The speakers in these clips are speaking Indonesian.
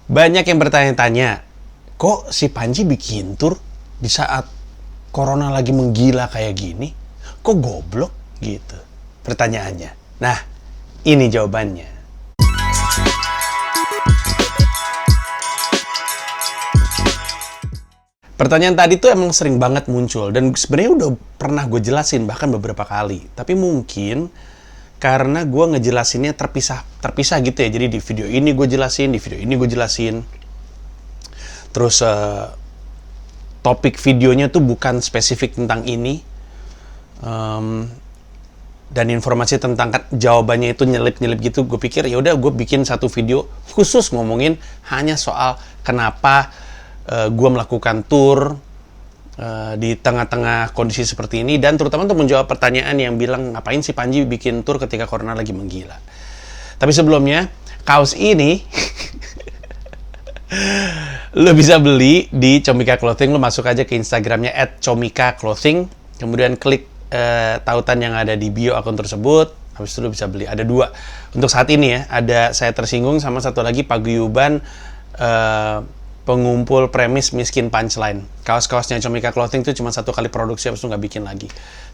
Banyak yang bertanya-tanya, kok si Panji bikin tur di saat corona lagi menggila kayak gini? Kok goblok gitu pertanyaannya. Nah, ini jawabannya. Pertanyaan tadi tuh emang sering banget muncul dan sebenarnya udah pernah gue jelasin bahkan beberapa kali. Tapi mungkin karena gue ngejelasinnya terpisah gitu ya. Jadi di video ini gue jelasin, di video ini gue jelasin. Terus topik videonya tuh bukan spesifik tentang ini. Dan informasi tentang jawabannya itu nyelip-nyelip gitu. Gue pikir ya udah gue bikin satu video khusus ngomongin hanya soal kenapa gue melakukan tour di tengah-tengah kondisi seperti ini, dan terutama untuk menjawab pertanyaan yang bilang ngapain sih Panji bikin tour ketika corona lagi menggila. Tapi sebelumnya, kaos ini lo bisa beli di Comika Clothing. Lo masuk aja ke Instagramnya @comikaclothing, kemudian klik tautan yang ada di bio akun tersebut. Habis itu lo bisa beli. Ada dua untuk saat ini ya. Ada Saya Tersinggung sama satu lagi paguyuban pengumpul premis miskin punchline. Kaos-kaosnya Comika Clothing itu cuma satu kali produksi, habis itu nggak bikin lagi.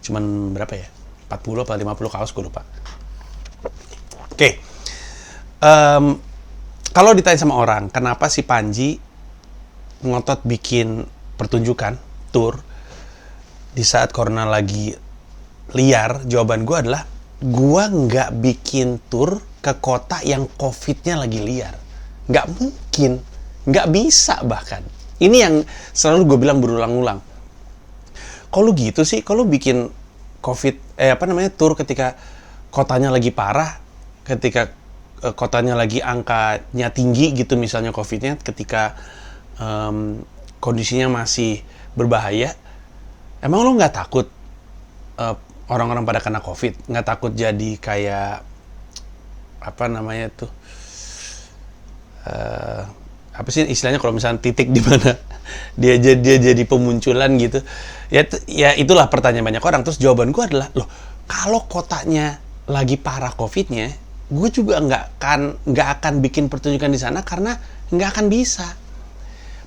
Cuman berapa ya? 40 atau 50 kaos, gue lupa. Oke. Kalau ditanya sama orang, kenapa si Panji ngotot bikin pertunjukan, tour, di saat corona lagi liar, jawaban gue adalah, gue nggak bikin tour ke kota yang COVID-nya lagi liar. Nggak mungkin. Nggak bisa bahkan. Ini yang selalu gue bilang berulang-ulang. Kalau gitu sih, kalau bikin tour ketika kotanya lagi parah, ketika kotanya lagi angkanya tinggi gitu misalnya COVID-nya, ketika kondisinya masih berbahaya, emang lo nggak takut orang-orang pada kena COVID? Nggak takut jadi kayak apa sih istilahnya kalau misalnya titik di mana dia jadi pemunculan gitu ya itulah pertanyaan banyak orang. Terus jawaban gue adalah, loh, kalau kotanya lagi parah COVID-nya, gue juga nggak akan bikin pertunjukan di sana karena nggak akan bisa.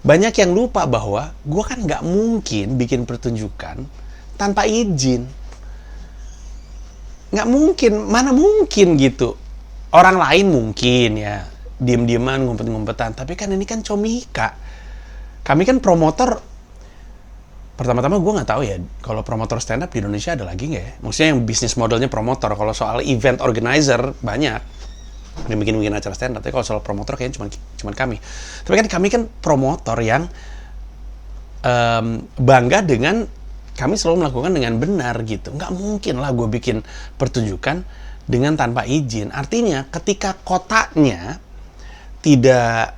Banyak yang lupa bahwa gue kan nggak mungkin bikin pertunjukan tanpa izin. Nggak mungkin, mana mungkin gitu. Orang lain mungkin ya diem-dieman, ngumpet-ngumpetan. Tapi kan ini kan Comika. Kami kan promotor. Pertama-tama gue nggak tahu ya, kalau promotor stand up di Indonesia ada lagi nggak ya? Maksudnya yang bisnis modelnya promotor. Kalau soal event organizer banyak yang bikin acara stand up. Tapi kalau soal promotor kayaknya cuma kami. Tapi kan kami kan promotor yang bangga dengan kami selalu melakukan dengan benar gitu. Nggak mungkin lah gue bikin pertunjukan dengan tanpa izin. Artinya ketika kotanya tidak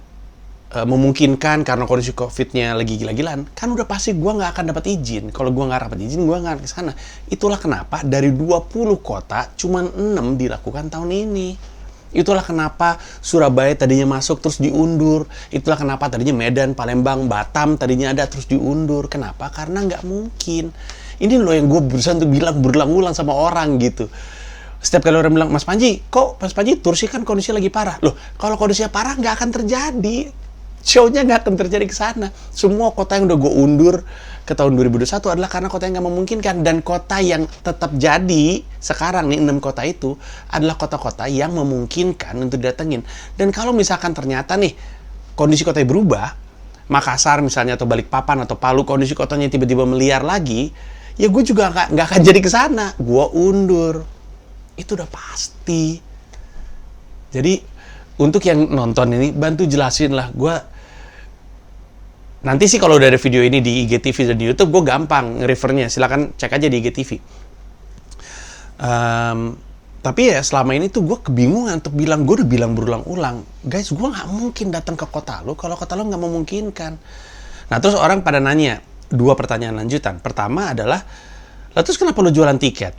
memungkinkan karena kondisi COVID-nya lagi gila-gilaan, kan udah pasti gue nggak akan dapat izin. Kalau gue nggak dapat izin, gue nggak akan ke sana. Itulah kenapa dari 20 kota, cuman 6 dilakukan tahun ini. Itulah kenapa Surabaya tadinya masuk terus diundur. Itulah kenapa tadinya Medan, Palembang, Batam tadinya ada terus diundur. Kenapa? Karena nggak mungkin. Ini loh yang gue berusaha untuk bilang berulang-ulang sama orang gitu. Setiap kali orang bilang, Mas Panji tur sih kan kondisi lagi parah. Loh, kalau kondisinya parah nggak akan terjadi. Show-nya nggak akan terjadi ke sana. Semua kota yang udah gue undur ke tahun 2021 adalah karena kota yang nggak memungkinkan. Dan kota yang tetap jadi sekarang nih, 6 kota itu adalah kota-kota yang memungkinkan untuk didatengin. Dan kalau misalkan ternyata nih kondisi kotanya berubah, Makassar misalnya atau Balikpapan atau Palu, kondisi kotanya tiba-tiba meliar lagi, ya gue juga nggak akan jadi ke sana. Gue undur. Itu udah pasti. Jadi untuk yang nonton ini, bantu jelasin lah. Gue nanti sih kalau udah ada video ini di IGTV dan di YouTube, gue gampang nge-refernya. Silakan cek aja di IGTV. Tapi ya selama ini tuh gue kebingungan untuk bilang. Gue udah bilang berulang-ulang, guys, gue nggak mungkin datang ke kota lo kalau kota lo nggak memungkinkan. Nah terus orang pada nanya 2 pertanyaan lanjutan. Pertama adalah, lah terus kenapa lo jualan tiket?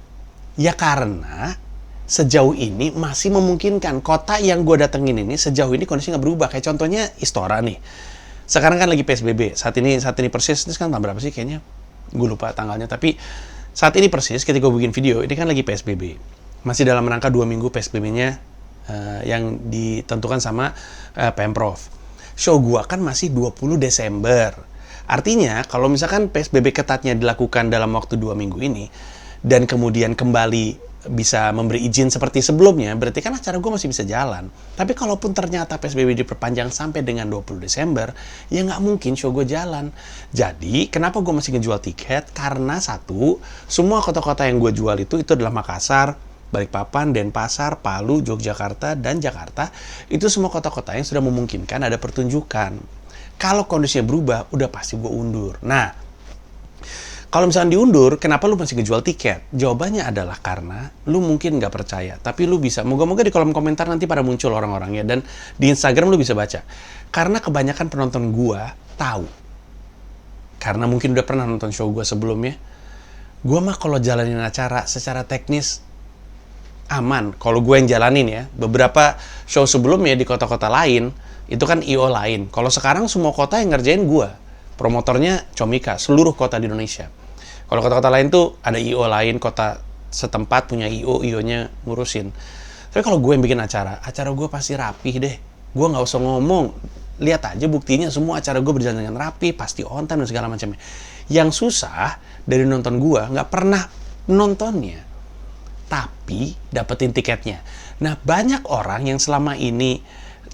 Ya karena sejauh ini masih memungkinkan. Kota yang gue datengin ini sejauh ini kondisi nggak berubah. Kayak contohnya Istora nih. Sekarang kan lagi PSBB. Saat ini persis, ini sekarang tanggal berapa sih kayaknya? Gue lupa tanggalnya. Tapi saat ini persis ketika gue bikin video, ini kan lagi PSBB. Masih dalam rangka 2 minggu PSBB-nya yang ditentukan sama Pemprov. show gua kan masih 20 Desember. Artinya, kalau misalkan PSBB ketatnya dilakukan dalam waktu 2 minggu ini, dan kemudian kembali bisa memberi izin seperti sebelumnya, berarti kan acara gue masih bisa jalan. Tapi kalaupun ternyata PSBB diperpanjang sampai dengan 20 Desember, ya nggak mungkin show gue jalan. Jadi, kenapa gue masih ngejual tiket? Karena satu, semua kota-kota yang gue jual itu adalah Makassar, Balikpapan, Denpasar, Palu, Yogyakarta, dan Jakarta. Itu semua kota-kota yang sudah memungkinkan ada pertunjukan. Kalau kondisinya berubah, udah pasti gue undur. Nah, kalau misalnya diundur, kenapa lu masih ngejual tiket? Jawabannya adalah karena lu mungkin nggak percaya. Tapi lu bisa, moga-moga di kolom komentar nanti pada muncul orang-orangnya. Dan di Instagram lu bisa baca. Karena kebanyakan penonton gua tahu. Karena mungkin udah pernah nonton show gua sebelumnya. Gua mah kalau jalanin acara secara teknis aman. Kalau gue yang jalanin ya. Beberapa show sebelumnya di kota-kota lain, itu kan I.O. lain. Kalau sekarang semua kota yang ngerjain gua. Promotornya Comika, seluruh kota di Indonesia. Kalau kota-kota lain tuh ada I.O. lain, kota setempat punya I.O.nya ngurusin. Tapi kalau gue yang bikin acara gue pasti rapih deh. Gue nggak usah ngomong. Lihat aja buktinya, semua acara gue berjalan dengan rapi, pasti on time dan segala macamnya. Yang susah dari nonton gue, nggak pernah nontonnya, tapi dapetin tiketnya. Nah, banyak orang yang selama ini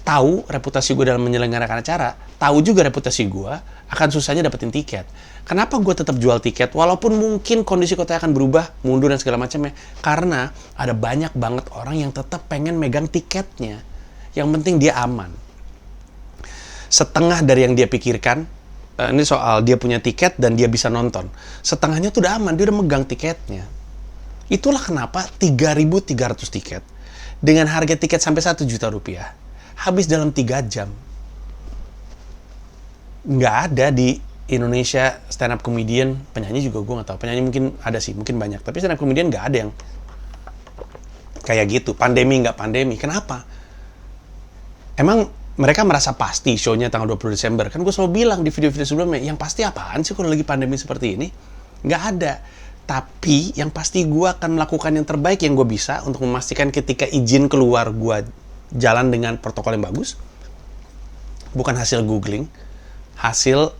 tahu reputasi gue dalam menyelenggarakan acara, tahu juga reputasi gue, akan susahnya dapetin tiket. Kenapa gue tetap jual tiket? Walaupun mungkin kondisi kota akan berubah, mundur dan segala macamnya. Karena ada banyak banget orang yang tetap pengen megang tiketnya. Yang penting dia aman. Setengah dari yang dia pikirkan, ini soal dia punya tiket dan dia bisa nonton. Setengahnya tuh udah aman, dia udah megang tiketnya. Itulah kenapa 3.300 tiket dengan harga tiket sampai 1 juta rupiah habis dalam 3 jam. Nggak ada di Indonesia stand up comedian, penyanyi juga gue nggak tahu. Penyanyi mungkin ada sih, mungkin banyak. Tapi stand up comedian nggak ada yang kayak gitu. Pandemi nggak pandemi. Kenapa? Emang mereka merasa pasti show-nya tanggal 20 Desember. Kan gue selalu bilang di video-video sebelumnya, yang pasti apaan sih kalau lagi pandemi seperti ini? Nggak ada. Tapi yang pasti gue akan melakukan yang terbaik yang gue bisa untuk memastikan ketika izin keluar gue jalan dengan protokol yang bagus. Bukan hasil googling, hasil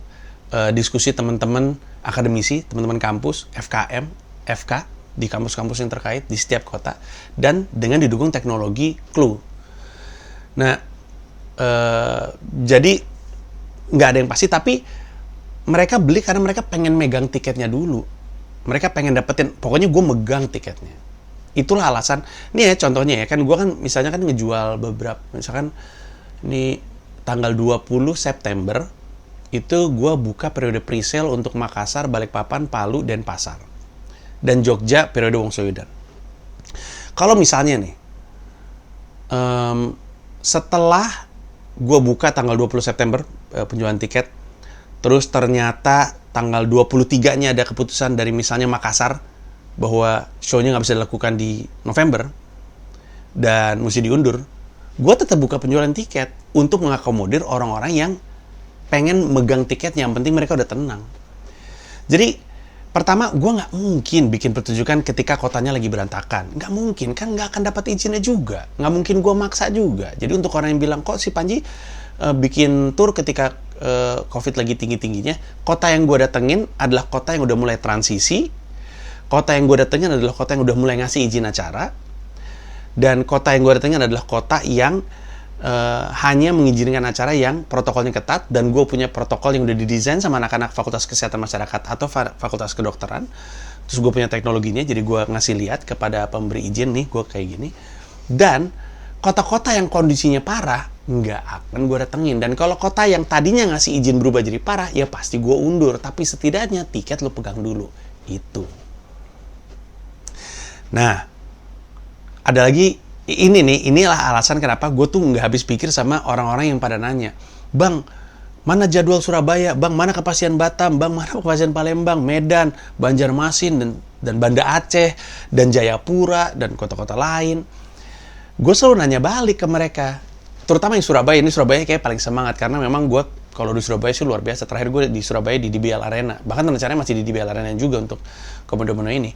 diskusi teman-teman akademisi, teman-teman kampus, FKM, FK, di kampus-kampus yang terkait di setiap kota, dan dengan didukung teknologi Clue. Nah, jadi nggak ada yang pasti, tapi mereka beli karena mereka pengen megang tiketnya dulu. Mereka pengen dapetin, pokoknya gue megang tiketnya. Itulah alasan. Nih ya contohnya ya, kan gue kan misalnya kan ngejual beberapa, misalkan ini tanggal 20 September, itu gue buka periode pre-sale untuk Makassar, Balikpapan, Palu, Denpasar. Dan Jogja periode Wongsoyodan. Kalau misalnya nih, setelah gue buka tanggal 20 September penjualan tiket, terus ternyata tanggal 23-nya ada keputusan dari misalnya Makassar bahwa show-nya nggak bisa dilakukan di November dan mesti diundur, gue tetap buka penjualan tiket untuk mengakomodir orang-orang yang pengen megang tiketnya, yang penting mereka udah tenang. Jadi pertama, gue nggak mungkin bikin pertunjukan ketika kotanya lagi berantakan. Nggak mungkin, kan nggak akan dapat izinnya juga. Nggak mungkin gue maksa juga. Jadi untuk orang yang bilang, kok si Panji bikin tour ketika COVID lagi tinggi-tingginya, kota yang gue datengin adalah kota yang udah mulai transisi, kota yang gue datengin adalah kota yang udah mulai ngasih izin acara, dan kota yang gue datengin adalah kota yang hanya mengizinkan acara yang protokolnya ketat, dan gue punya protokol yang udah didesain sama anak-anak Fakultas Kesehatan Masyarakat atau Fakultas Kedokteran. Terus gue punya teknologinya, jadi gue ngasih lihat kepada pemberi izin, nih gue kayak gini. Dan kota-kota yang kondisinya parah nggak akan gue datengin. Dan kalau kota yang tadinya ngasih izin berubah jadi parah, ya pasti gue undur. Tapi setidaknya tiket lo pegang dulu. Itu. Nah, ada lagi. Inilah alasan kenapa gue tuh nggak habis pikir sama orang-orang yang pada nanya, Bang, mana jadwal Surabaya? Bang, mana kepastian Batam? Bang, mana kepastian Palembang, Medan, Banjarmasin, dan Banda Aceh, dan Jayapura, dan kota-kota lain? Gue selalu nanya balik ke mereka, terutama yang Surabaya. Ini Surabaya kayak paling semangat, karena memang gue kalau di Surabaya sih luar biasa. Terakhir gue di Surabaya di DBL Arena, bahkan rencananya masih di DBL Arena juga untuk komodo-komodo ini.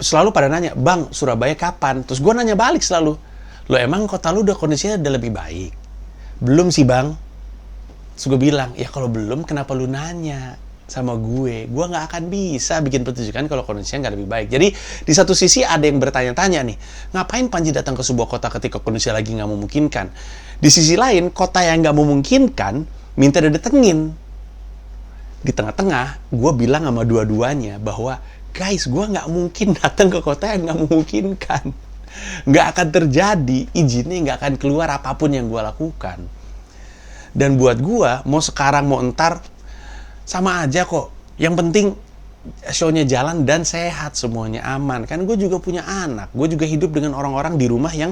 Selalu pada nanya, Bang, Surabaya kapan? Terus gue nanya balik selalu, lo emang kota lu udah kondisinya udah lebih baik? Belum sih bang. Terus gue bilang, ya kalau belum kenapa lu nanya sama gue? Gue nggak akan bisa bikin pertunjukan kalau kondisinya nggak lebih baik. Jadi di satu sisi ada yang bertanya-tanya nih, ngapain Panji datang ke sebuah kota ketika kondisi lagi nggak memungkinkan? Di sisi lain, kota yang nggak memungkinkan minta didatengin. Di tengah-tengah, gue bilang sama dua-duanya bahwa guys, gue nggak mungkin datang ke kota yang nggak memungkinkan. Nggak akan terjadi, izinnya nggak akan keluar apapun yang gue lakukan. Dan buat gue, mau sekarang mau entar, sama aja kok. Yang penting show-nya jalan dan sehat, semuanya aman. Kan gue juga punya anak, gue juga hidup dengan orang-orang di rumah yang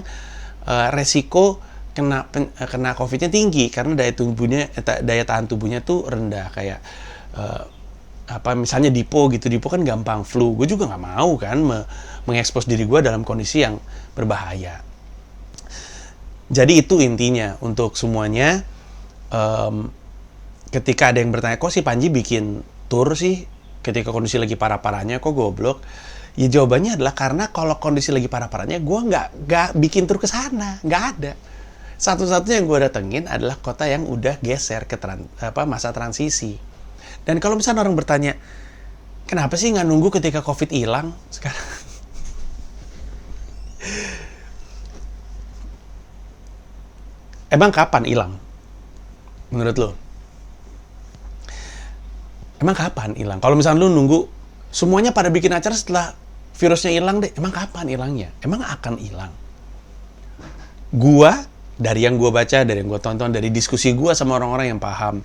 resiko kena COVID-nya tinggi karena daya tahan tubuhnya tuh rendah, kayak misalnya Dipo gitu. Dipo kan gampang flu. Gue juga nggak mau kan mengekspos diri gue dalam kondisi yang berbahaya. Jadi itu intinya untuk semuanya. Ketika ada yang bertanya, kok si Panji bikin tour sih ketika kondisi lagi parah-parahnya, kok goblok? Ya jawabannya adalah karena kalau kondisi lagi parah-parahnya, gue nggak bikin tour ke sana, nggak ada. Satu-satunya yang gue datengin adalah kota yang udah geser ke masa transisi. Dan kalau misalnya orang bertanya, kenapa sih nggak nunggu ketika COVID hilang sekarang? Emang kapan hilang? Menurut lo? Emang kapan hilang? Kalau misalnya lu nunggu semuanya pada bikin acara setelah virusnya hilang deh, emang kapan hilangnya? Emang akan hilang? Gua, dari yang gua baca, dari yang gua tonton, dari diskusi gua sama orang-orang yang paham,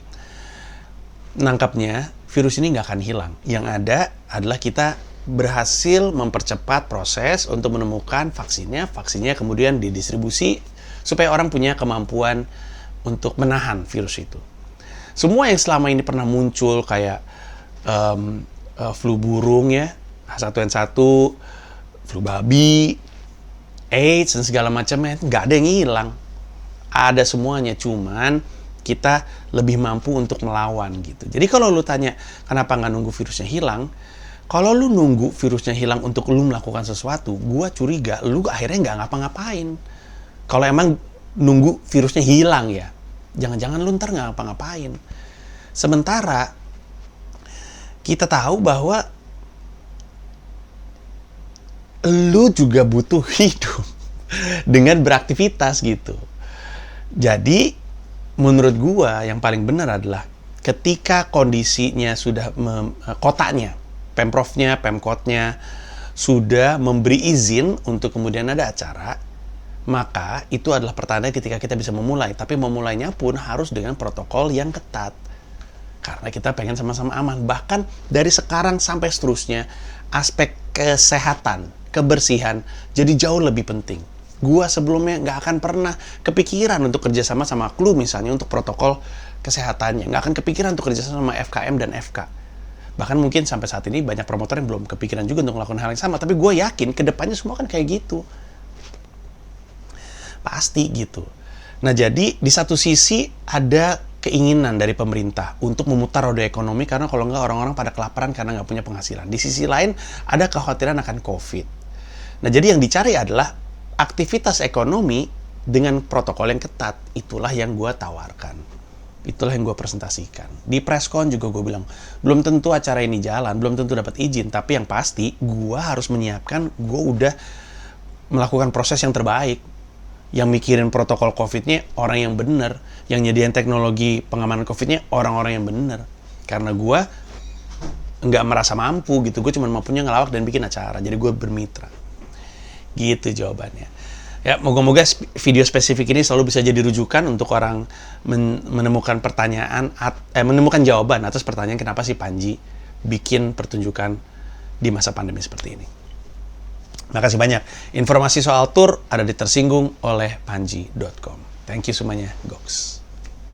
nangkapnya virus ini nggak akan hilang. Yang ada adalah kita berhasil mempercepat proses untuk menemukan vaksinnya kemudian didistribusi supaya orang punya kemampuan untuk menahan virus itu. Semua yang selama ini pernah muncul kayak flu burung ya, H1N1, flu babi, AIDS dan segala macamnya, nggak ada yang hilang. Ada semuanya, cuman kita lebih mampu untuk melawan gitu. Jadi kalau lu tanya kenapa nggak nunggu virusnya hilang, kalau lu nunggu virusnya hilang untuk lu melakukan sesuatu, gua curiga lu akhirnya nggak ngapa-ngapain. Kalau emang nunggu virusnya hilang ya, jangan-jangan lu ntar nggak ngapa-ngapain. Sementara kita tahu bahwa lu juga butuh hidup dengan beraktivitas gitu. Jadi menurut gua yang paling benar adalah ketika kondisinya sudah kotanya, pemprovnya, pemkotnya sudah memberi izin untuk kemudian ada acara, maka itu adalah pertanda ketika kita bisa memulai. Tapi memulainya pun harus dengan protokol yang ketat. Karena kita pengen sama-sama aman. Bahkan dari sekarang sampai seterusnya, aspek kesehatan, kebersihan, jadi jauh lebih penting. Gua sebelumnya nggak akan pernah kepikiran untuk kerjasama sama Clue misalnya untuk protokol kesehatannya. Nggak akan kepikiran untuk kerjasama sama FKM dan FK. Bahkan mungkin sampai saat ini banyak promotor yang belum kepikiran juga untuk melakukan hal yang sama. Tapi gue yakin kedepannya semua kan kayak gitu. Pasti gitu. Nah jadi di satu sisi ada keinginan dari pemerintah untuk memutar roda ekonomi karena kalau nggak orang-orang pada kelaparan karena nggak punya penghasilan. Di sisi lain ada kekhawatiran akan COVID. Nah jadi yang dicari adalah aktivitas ekonomi dengan protokol yang ketat. Itulah yang gue tawarkan. Itulah yang gue presentasikan. Di preskon juga gue bilang, belum tentu acara ini jalan, belum tentu dapat izin, tapi yang pasti gue harus menyiapkan, gue udah melakukan proses yang terbaik. Yang mikirin protokol COVID-nya orang yang benar, yang nyediain teknologi pengamanan COVID-nya orang-orang yang benar. Karena gue nggak merasa mampu gitu, gue cuma mampunya ngelawak dan bikin acara, jadi gue bermitra. Gitu jawabannya. Ya, moga-moga video spesifik ini selalu bisa jadi rujukan untuk orang menemukan menemukan jawaban atas pertanyaan kenapa sih Panji bikin pertunjukan di masa pandemi seperti ini. Makasih banyak. Informasi soal tour ada di tersinggung oleh panji.com. Thank you semuanya, Goks.